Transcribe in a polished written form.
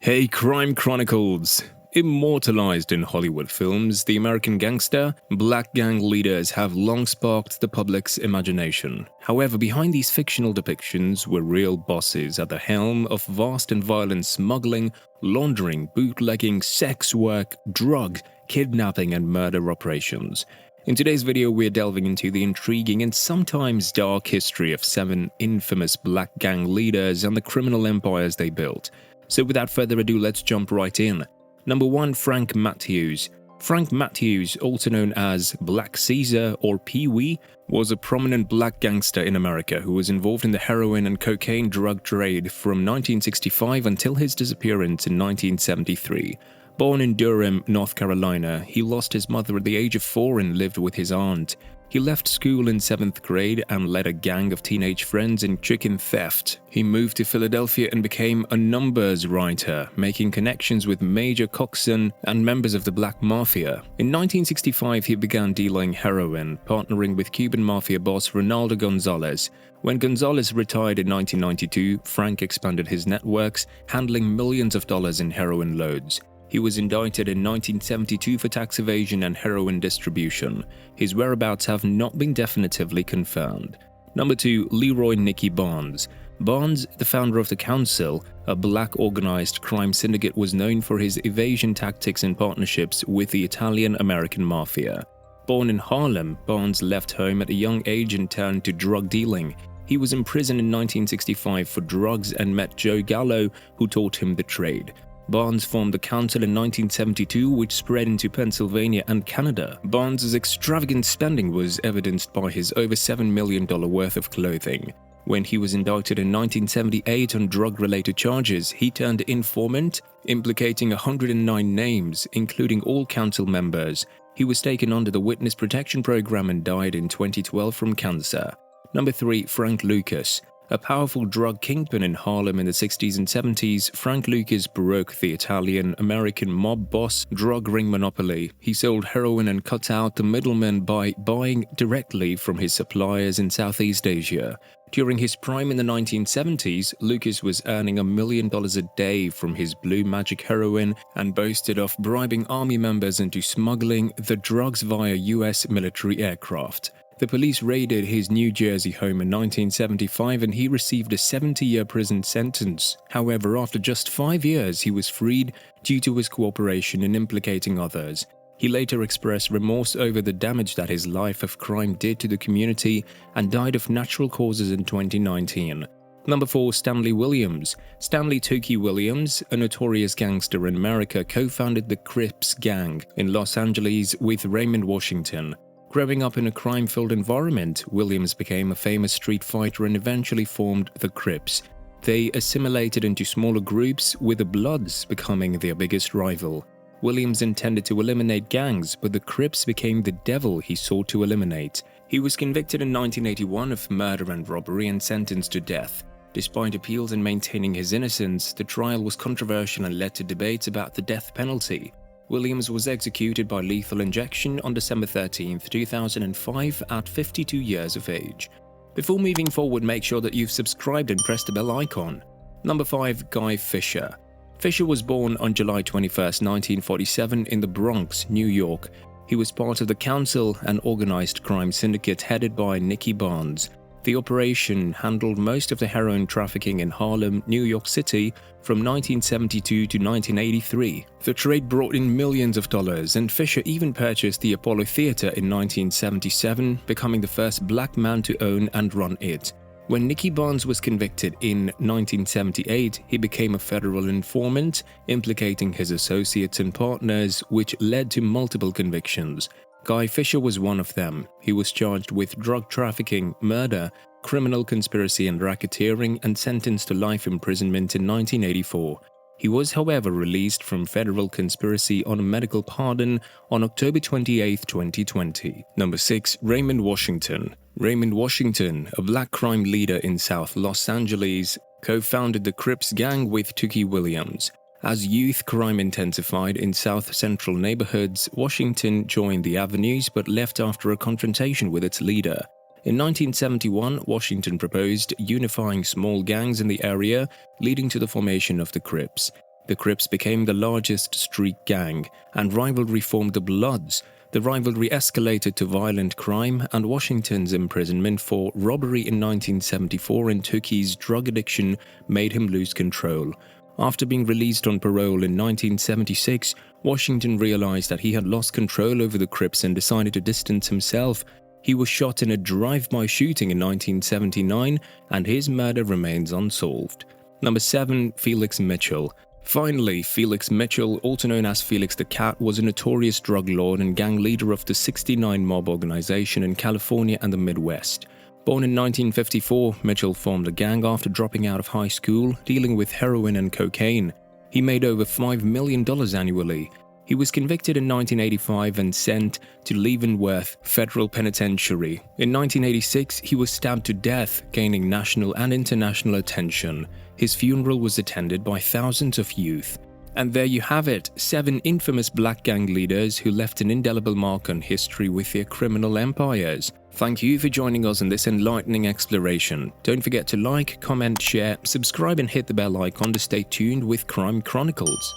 Hey Crime Chronicles! Immortalized in Hollywood films, the American gangster, black gang leaders have long sparked the public's imagination. However, behind these fictional depictions were real bosses at the helm of vast and violent smuggling, laundering, bootlegging, sex work, drug, kidnapping, and murder operations. In today's video, we're delving into the intriguing and sometimes dark history of 7 infamous black gang leaders and the criminal empires they built. So without further ado, let's jump right in. Number 1. Frank Matthews. Frank Matthews, also known as Black Caesar or Pee-wee, was a prominent black gangster in America who was involved in the heroin and cocaine drug trade from 1965 until his disappearance in 1973. Born in Durham, North Carolina, he lost his mother at the age of 4 and lived with his aunt. He left school in 7th grade and led a gang of teenage friends in chicken theft. He moved to Philadelphia and became a numbers writer, making connections with Major Coxon and members of the Black Mafia. In 1965, he began dealing heroin, partnering with Cuban Mafia boss Ronaldo Gonzalez. When Gonzalez retired in 1992, Frank expanded his networks, handling millions of dollars in heroin loads. He was indicted in 1972 for tax evasion and heroin distribution. His whereabouts have not been definitively confirmed. Number 2. Leroy Barnes. Barnes, the founder of the Council, a black organized crime syndicate, was known for his evasion tactics and partnerships with the Italian-American Mafia. Born in Harlem, Barnes left home at a young age and turned to drug dealing. He was imprisoned in 1965 for drugs and met Joe Gallo, who taught him the trade. Barnes formed the Council in 1972, which spread into Pennsylvania and Canada. Barnes's extravagant spending was evidenced by his over $7 million worth of clothing. When he was indicted in 1978 on drug-related charges, he turned informant, implicating 109 names, including all council members. He was taken under the Witness Protection Program and died in 2012 from cancer. Number 3. Frank Lucas. A powerful drug kingpin in Harlem in the 60s and 70s, Frank Lucas broke the Italian-American mob boss drug ring monopoly. He sold heroin and cut out the middlemen by buying directly from his suppliers in Southeast Asia. During his prime in the 1970s, Lucas was earning $1 million a day from his blue magic heroin and boasted of bribing army members into smuggling the drugs via US military aircraft. The police raided his New Jersey home in 1975 and he received a 70-year prison sentence. However, after just 5 years, he was freed due to his cooperation in implicating others. He later expressed remorse over the damage that his life of crime did to the community and died of natural causes in 2019. Number 4. Stanley Williams. Stanley Tookie Williams, a notorious gangster in America, co-founded the Crips gang in Los Angeles with Raymond Washington. Growing up in a crime-filled environment, Williams became a famous street fighter and eventually formed the Crips. They assimilated into smaller groups, with the Bloods becoming their biggest rival. Williams intended to eliminate gangs, but the Crips became the devil he sought to eliminate. He was convicted in 1981 of murder and robbery and sentenced to death. Despite appeals and maintaining his innocence, the trial was controversial and led to debates about the death penalty. Williams was executed by lethal injection on December 13, 2005 at 52 years of age. Before moving forward, make sure that you've subscribed and pressed the bell icon. Number 5. Guy Fisher. Fisher was born on July 21, 1947 in the Bronx, New York. He was part of the Council, an organized crime syndicate headed by Nicky Barnes. The operation handled most of the heroin trafficking in Harlem, New York City from 1972 to 1983. The trade brought in millions of dollars, and Fisher even purchased the Apollo Theater in 1977, becoming the first black man to own and run it. When Nicky Barnes was convicted in 1978, he became a federal informant, implicating his associates and partners, which led to multiple convictions. Guy Fisher was one of them. He was charged with drug trafficking, murder, criminal conspiracy and racketeering, and sentenced to life imprisonment in 1984. He was, however, released from federal conspiracy on a medical pardon on October 28, 2020. Number 6. Raymond Washington. Raymond Washington, a black crime leader in South Los Angeles, co-founded the Crips gang with Tookie Williams. As youth crime intensified in South Central neighborhoods, Washington joined the Avenues but left after a confrontation with its leader. In 1971, Washington proposed unifying small gangs in the area, leading to the formation of the Crips. The Crips became the largest street gang, and rivalry formed the Bloods. The rivalry escalated to violent crime, and Washington's imprisonment for robbery in 1974 and Tookie's drug addiction made him lose control. After being released on parole in 1976, Washington realized that he had lost control over the Crips and decided to distance himself. He was shot in a drive-by shooting in 1979, and his murder remains unsolved. Number 7. Felix Mitchell. Finally, Felix Mitchell, also known as Felix the Cat, was a notorious drug lord and gang leader of the 69 Mob organization in California and the Midwest. Born in 1954, Mitchell formed a gang after dropping out of high school, dealing with heroin and cocaine. He made over $5 million annually. He was convicted in 1985 and sent to Leavenworth Federal Penitentiary. In 1986, he was stabbed to death, gaining national and international attention. His funeral was attended by thousands of youth. And there you have it, 7 infamous black gang leaders who left an indelible mark on history with their criminal empires. Thank you for joining us in this enlightening exploration. Don't forget to like, comment, share, subscribe and hit the bell icon to stay tuned with Crime Chronicles.